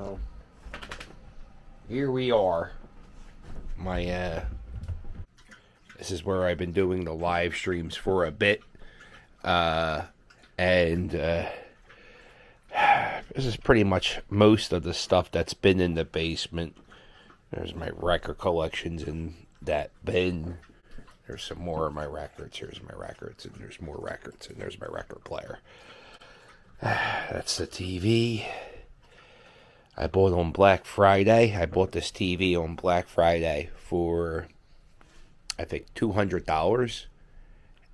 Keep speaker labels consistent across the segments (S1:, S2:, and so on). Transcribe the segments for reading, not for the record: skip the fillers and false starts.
S1: Well, here we are. This is where I've been doing the live streams for a bit. And this is pretty much most of the stuff that's been in the basement. There's my record collections in that bin. There's some more of my records. Here's my records, and there's more records, and there's my record player. That's the TV. I bought on Black Friday. I bought this TV on Black Friday for, I think, $200.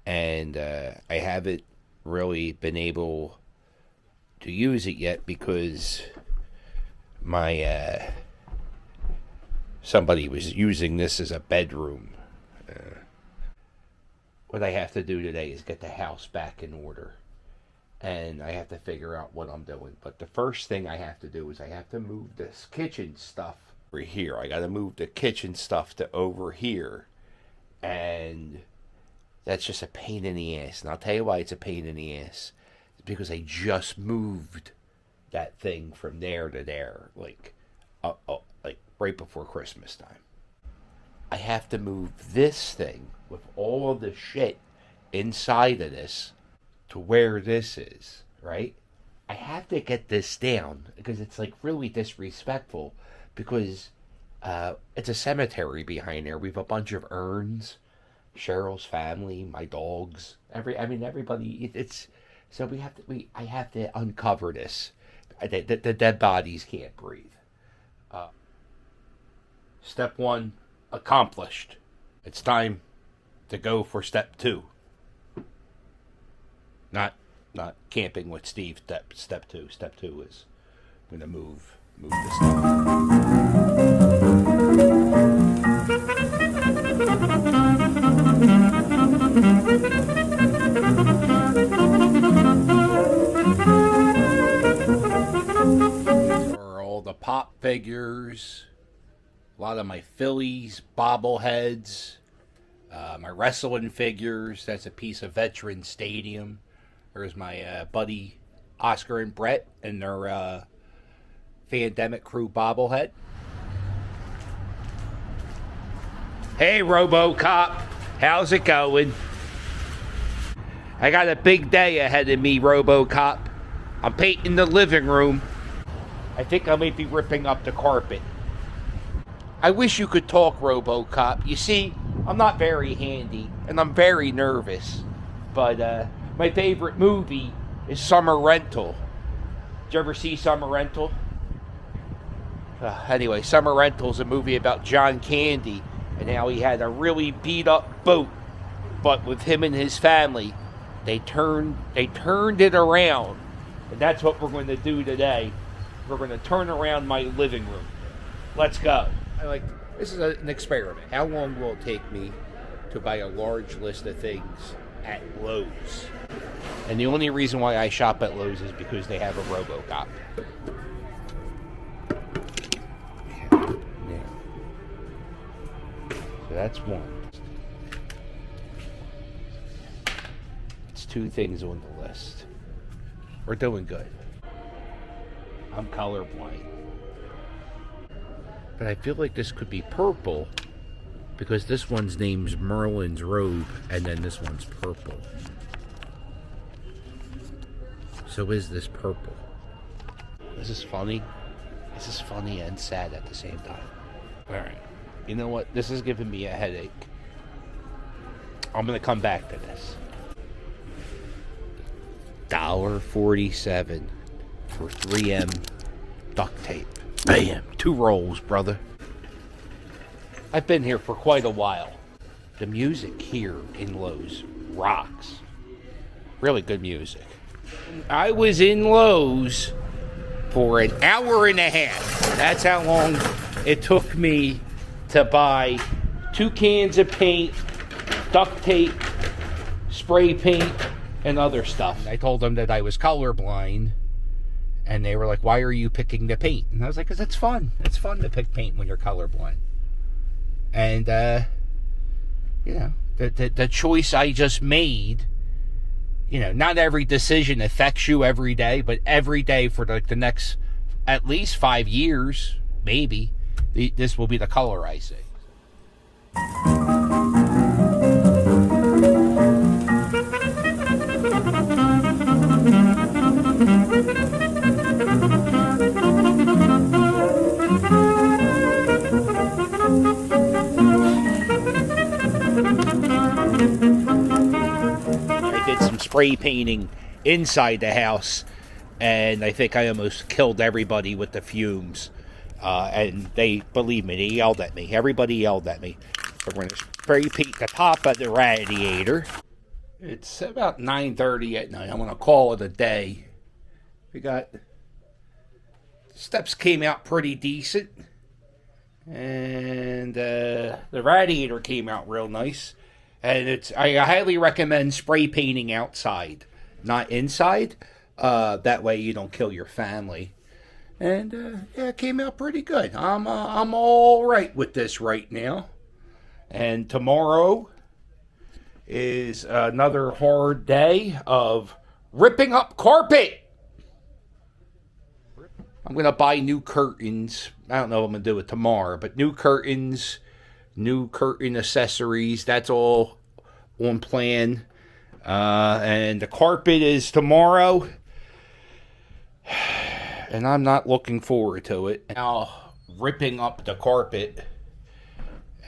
S1: And I haven't really been able to use it yet because my somebody was using this as a bedroom. What I have to do today is get the house back in order. And I have to figure out what I'm doing. But the first thing I have to do is I have to move this kitchen stuff over here. I got to move the kitchen stuff to over here. And that's just a pain in the ass. And I'll tell you why it's a pain in the ass. It's because I just moved that thing from there to there. Like right before Christmas time. I have to move this thing with all of the shit inside of this to where this is, right? I have to get this down because it's like really disrespectful because it's a cemetery behind there. We have a bunch of urns, Cheryl's family, my dogs, everybody. It's so I have to uncover this. The dead bodies can't breathe. Step 1 accomplished. It's time to go for step 2. Not camping with Steve. Step 2. Step 2 is I'm gonna move this stuff. These are all the pop figures. A lot of my Phillies bobbleheads. My wrestling figures. That's a piece of Veteran Stadium. There's my buddy Oscar and Brett and their Pandemic Crew bobblehead. Hey, RoboCop. How's it going? I got a big day ahead of me, RoboCop. I'm painting the living room. I think I might be ripping up the carpet. I wish you could talk, RoboCop. You see, I'm not very handy, and I'm very nervous. But my favorite movie is Summer Rental. Did you ever see Summer Rental? Anyway, Summer Rental is a movie about John Candy and how he had a really beat-up boat. But with him and his family, they turned it around. And that's what we're going to do today. We're going to turn around my living room. Let's go. This is an experiment. How long will it take me to buy a large list of things at Lowe's? And the only reason why I shop at Lowe's is because they have a RoboCop. Yeah. So that's one. It's 2 things on the list. We're doing good. I'm colorblind. But I feel like this could be purple because this one's name's Merlin's Robe and then this one's purple. So is this purple? This is funny. This is funny and sad at the same time. Alright. You know what? This is giving me a headache. I'm going to come back to this. $1.47 for 3M duct tape. Bam. 2 rolls, brother. I've been here for quite a while. The music here in Lowe's rocks. Really good music. I was in Lowe's for an hour and a half. That's how long it took me to buy 2 cans of paint, duct tape, spray paint, and other stuff. I told them that I was colorblind. And they were like, why are you picking the paint? And I was like, because it's fun. It's fun to pick paint when you're colorblind. And, the choice I just made, not every decision affects you every day, but every day for like the next at least 5 years, maybe. This will be the color I see. I did some spray painting inside the house, and I think I almost killed everybody with the fumes. And they, believe me, they yelled at me. Everybody yelled at me. So we're going to spray paint the top of the radiator. It's about 9:30 at night. I'm going to call it a day. We got... Steps came out pretty decent. And the radiator came out real nice. And I highly recommend spray painting outside, not inside. That way you don't kill your family. And yeah, it came out pretty good. I'm all right with this right now. And tomorrow is another hard day of ripping up carpet. I'm going to buy new curtains. I don't know what I'm going to do with tomorrow, but new curtains, new curtain accessories, that's all on plan. And the carpet is tomorrow. And I'm not looking forward to it. Now, ripping up the carpet.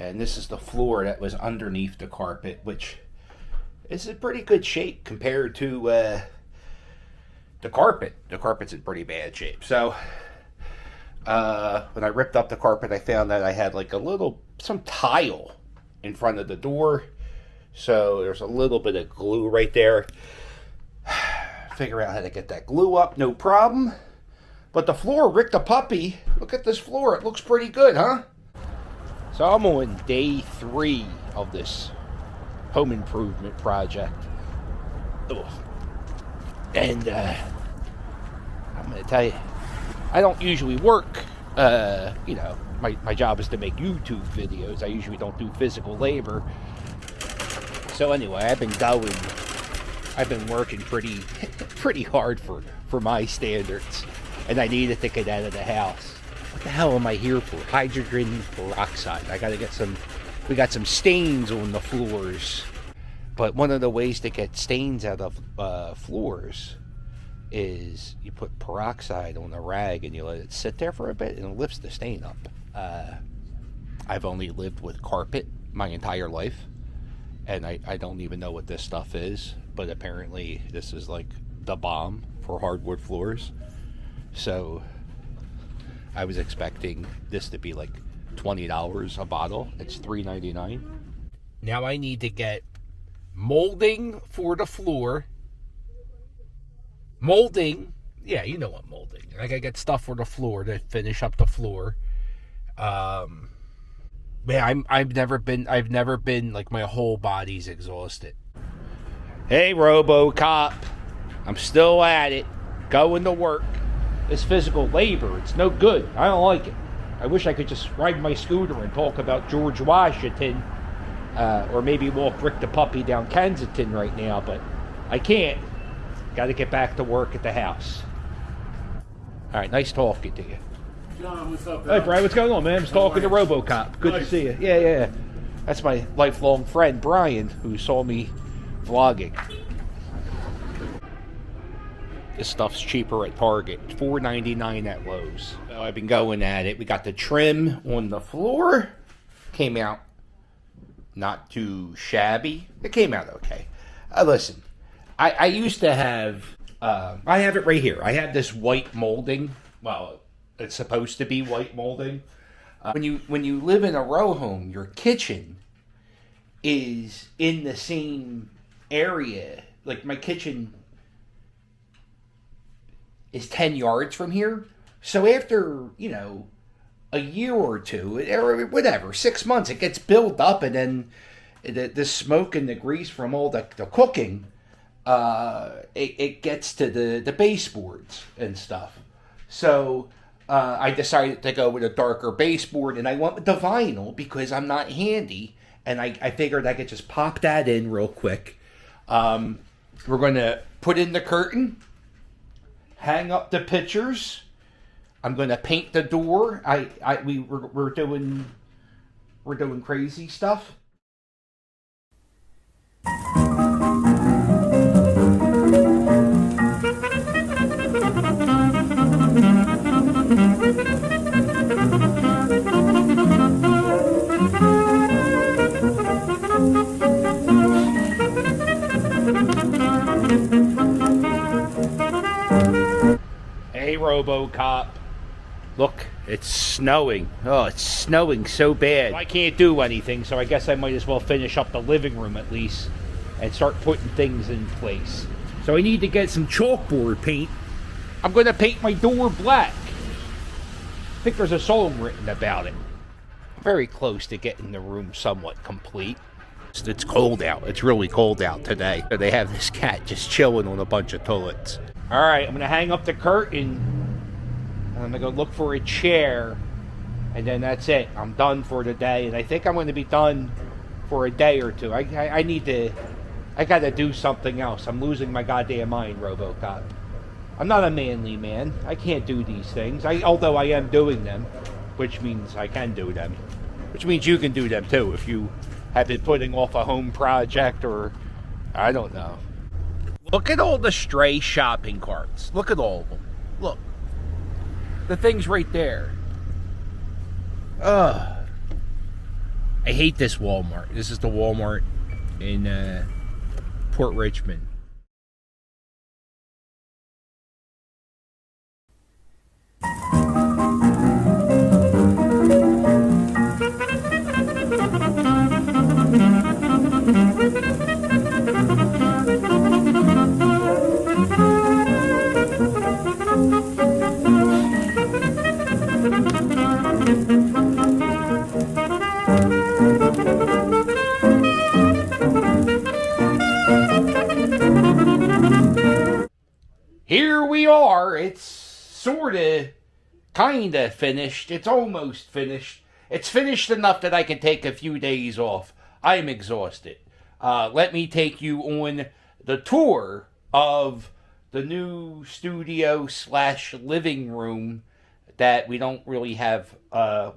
S1: And this is the floor that was underneath the carpet, which is in pretty good shape compared to the carpet. The carpet's in pretty bad shape. So, when I ripped up the carpet, I found that I had like some tile in front of the door. So, there's a little bit of glue right there. Figure out how to get that glue up, no problem. But the floor, Rick the puppy, look at this floor. It looks pretty good, huh? So I'm on day 3 of this home improvement project. Ugh. And I'm going to tell you, I don't usually work. My job is to make YouTube videos. I usually don't do physical labor. So anyway, I've been working pretty hard for my standards. And I needed to get out of the house. What the hell am I here for? Hydrogen peroxide. We got some stains on the floors. But one of the ways to get stains out of floors is you put peroxide on a rag and you let it sit there for a bit and it lifts the stain up. I've only lived with carpet my entire life. And I don't even know what this stuff is. But apparently this is like the bomb for hardwood floors. So I was expecting this to be like $20 a bottle. It's $3.99. Now I need to get molding for the floor. Molding, yeah, you know what molding. I gotta get stuff for the floor to finish up the floor. Man, I've never been like my whole body's exhausted. Hey, RoboCop, I'm still at it, going to work. This physical labor, it's no good. I don't like it. I wish I could just ride my scooter and talk about George Washington, or maybe walk Rick the puppy down Kensington right now, but I can't. Got to get back to work at the house. All right, nice talking to you.
S2: John, what's up,
S1: Hey, Brian, what's going on, man? I'm just talking to RoboCop. Good to see you. Yeah. That's my lifelong friend, Brian, who saw me vlogging. This stuff's cheaper at Target. $4.99 at Lowe's. So I've been going at it. We got the trim on the floor. Came out not too shabby. It came out okay. Listen, I used to have... I have it right here. I have this white molding. Well, it's supposed to be white molding. When you live in a row home, your kitchen is in the same area. Like my kitchen is 10 yards from here. So after, a year or two, or whatever, 6 months, it gets built up, and then the smoke and the grease from all the cooking, it gets to the baseboards and stuff. So I decided to go with a darker baseboard, and I went with the vinyl because I'm not handy, and I figured I could just pop that in real quick. We're going to put in the curtain, hang up the pictures. I'm gonna paint the door. We're doing crazy stuff. Hey, RoboCop. Look, it's snowing. Oh, it's snowing so bad. I can't do anything, so I guess I might as well finish up the living room at least and start putting things in place. So I need to get some chalkboard paint. I'm going to paint my door black. I think there's a song written about it. Very close to getting the room somewhat complete. It's cold out. It's really cold out today. So they have this cat just chilling on a bunch of toilets. All right, I'm going to hang up the curtain. I'm going to go look for a chair. And then that's it. I'm done for the day. And I think I'm going to be done for a day or two. I got to do something else. I'm losing my goddamn mind, RoboCop. I'm not a manly man. I can't do these things. Although I am doing them, which means I can do them. Which means you can do them too if you have been putting off a home project or I don't know. Look at all the stray shopping carts. Look at all of them. Look. The thing's right there. Ugh. I hate this Walmart. This is the Walmart in Port Richmond. Here we are. It's sorta, kinda finished. It's almost finished. It's finished enough that I can take a few days off. I'm exhausted. Let me take you on the tour of the new studio / living room that we don't really have.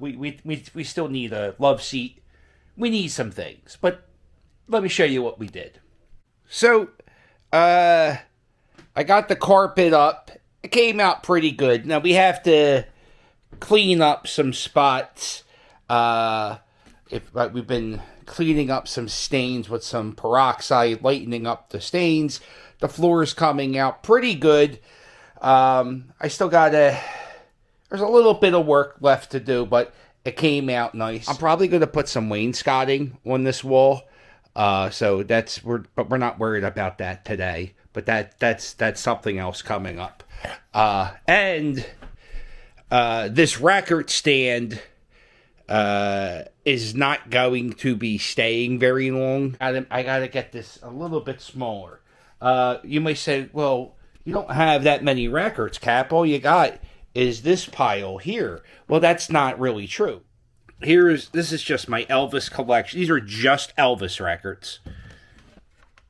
S1: We still need a love seat. We need some things, but let me show you what we did. So, I got the carpet up. It came out pretty good. Now we have to clean up some spots. We've been cleaning up some stains with some peroxide, lightening up the stains. The floor's coming out pretty good. I still there's a little bit of work left to do, but it came out nice. I'm probably going to put some wainscoting on this wall. So we're not worried about that today. But that's something else coming up. And this record stand is not going to be staying very long. I got to get this a little bit smaller. You may say, well, you don't have that many records, Cap. All you got is this pile here. Well, that's not really true. This is just my Elvis collection. These are just Elvis records.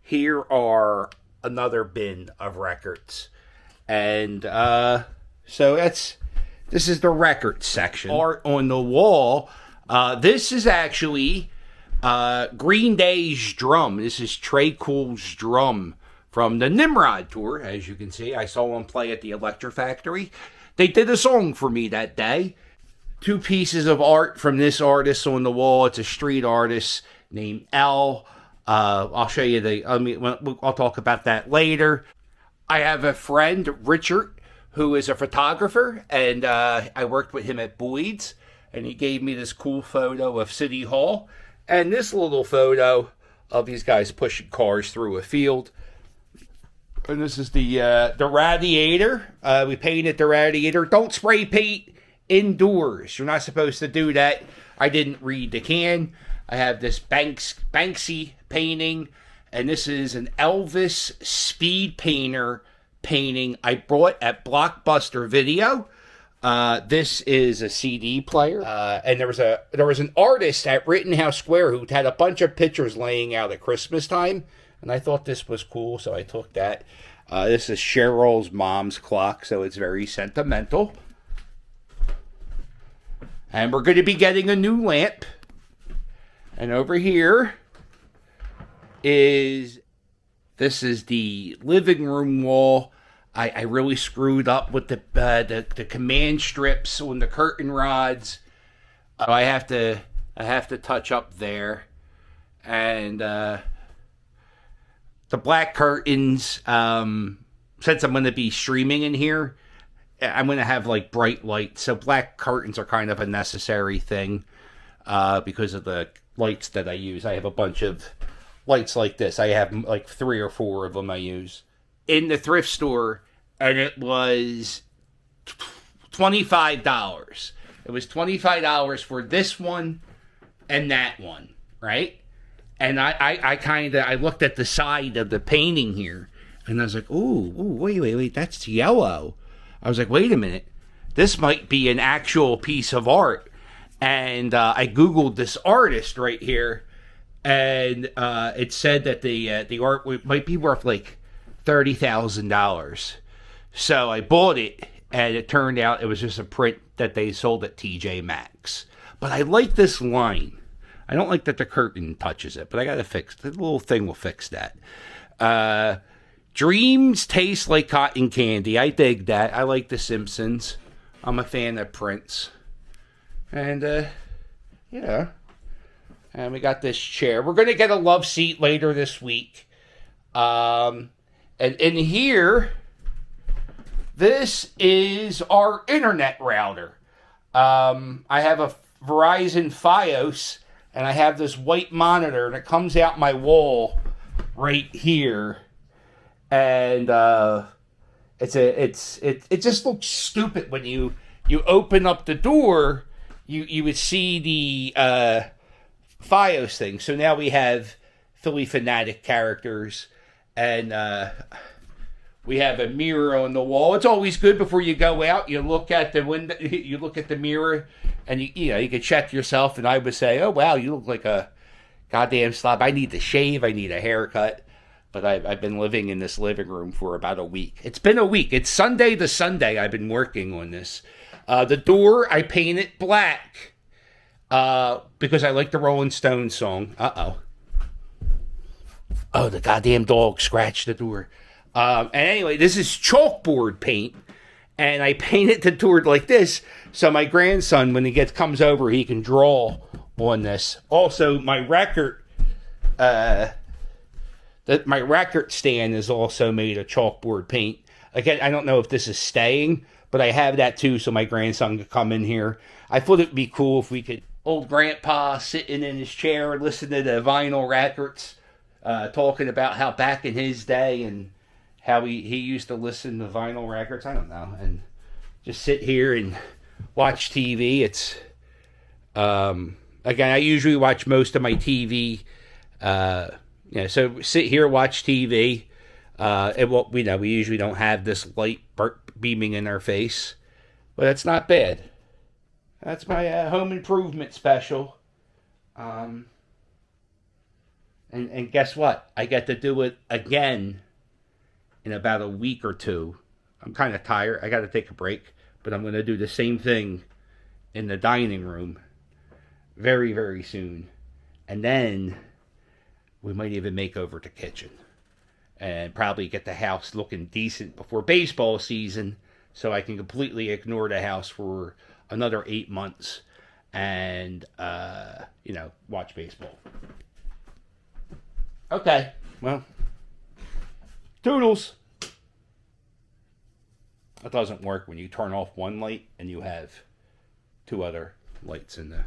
S1: Here are another bin of records. And so this is the record section. Art on the wall. This is actually Green Day's drum. This is Tré Cool's drum from the Nimrod tour. As you can see, I saw him play at the Electra Factory. They did a song for me that day. 2 pieces of art from this artist on the wall. It's a street artist named L. I'll show you I'll talk about that later. I have a friend, Richard, who is a photographer, and I worked with him at Boyd's, and he gave me this cool photo of City Hall, and this little photo of these guys pushing cars through a field. And this is the radiator. We painted the radiator. Don't spray paint indoors. You're not supposed to do that. I didn't read the can. I have this Banksy painting, and this is an Elvis Speed Painter painting I bought at Blockbuster Video. This is a CD player, and there was an artist at Rittenhouse Square who had a bunch of pictures laying out at Christmas time, and I thought this was cool, so I took that. This is Cheryl's mom's clock, so it's very sentimental. And we're going to be getting a new lamp. And over here is, this is the living room wall. I really screwed up with the command strips on the curtain rods. I have to touch up there. And the black curtains, since I'm going to be streaming in here, I'm going to have like bright lights. So black curtains are kind of a necessary thing because of the lights that I use. I have a bunch of lights like this. I have like 3 or 4 of them I use in the thrift store, and it was $25. It was $25 for this one and that one, right? And I looked at the side of the painting here, and I was like, ooh, wait, that's yellow. I was like, wait a minute, this might be an actual piece of art. And I Googled this artist right here, and it said that the art might be worth like $30,000. So I bought it, and it turned out it was just a print that they sold at TJ Maxx. But I like this line. I don't like that the curtain touches it, but I got to fix it. The little thing will fix that. Dreams taste like cotton candy. I dig that. I like The Simpsons. I'm a fan of Prince. And, yeah. And we got this chair. We're going to get a love seat later this week. And in here, this is our internet router. I have a Verizon Fios, and I have this white monitor, and it comes out my wall right here. And it just looks stupid when you open up the door. You would see the Fios thing. So now we have Philly Fanatic characters, and we have a mirror on the wall. It's always good before you go out. You look at the window, you look at the mirror, and you can check yourself. And I would say, oh wow, you look like a goddamn slob. I need to shave. I need a haircut. But I've been living in this living room for about a week. It's been a week. It's Sunday to Sunday I've been working on this. The door, I painted black because I like the Rolling Stones song. Uh-oh. Oh, the goddamn dog scratched the door. And anyway, this is chalkboard paint. And I painted the door like this. So my grandson, when he comes over, he can draw on this. Also, my record... my record stand is also made of chalkboard paint. Again, I don't know if this is staying, but I have that too, so my grandson could come in here. I thought it'd be cool if we could, old grandpa sitting in his chair, listening to vinyl records, talking about how back in his day and how he used to listen to vinyl records. I don't know, and just sit here and watch TV. It's again, I usually watch most of my TV. So sit here, watch TV. We usually don't have this light beaming in our face, but it's not bad. That's my home improvement special. And guess what? I get to do it again in about a week or two. I'm kind of tired. I got to take a break, but I'm going to do the same thing in the dining room very, very soon. And then we might even make over the kitchen and probably get the house looking decent before baseball season so I can completely ignore the house for another 8 months and, watch baseball. Okay, well, toodles. It doesn't work when you turn off one light and you have 2 other lights in the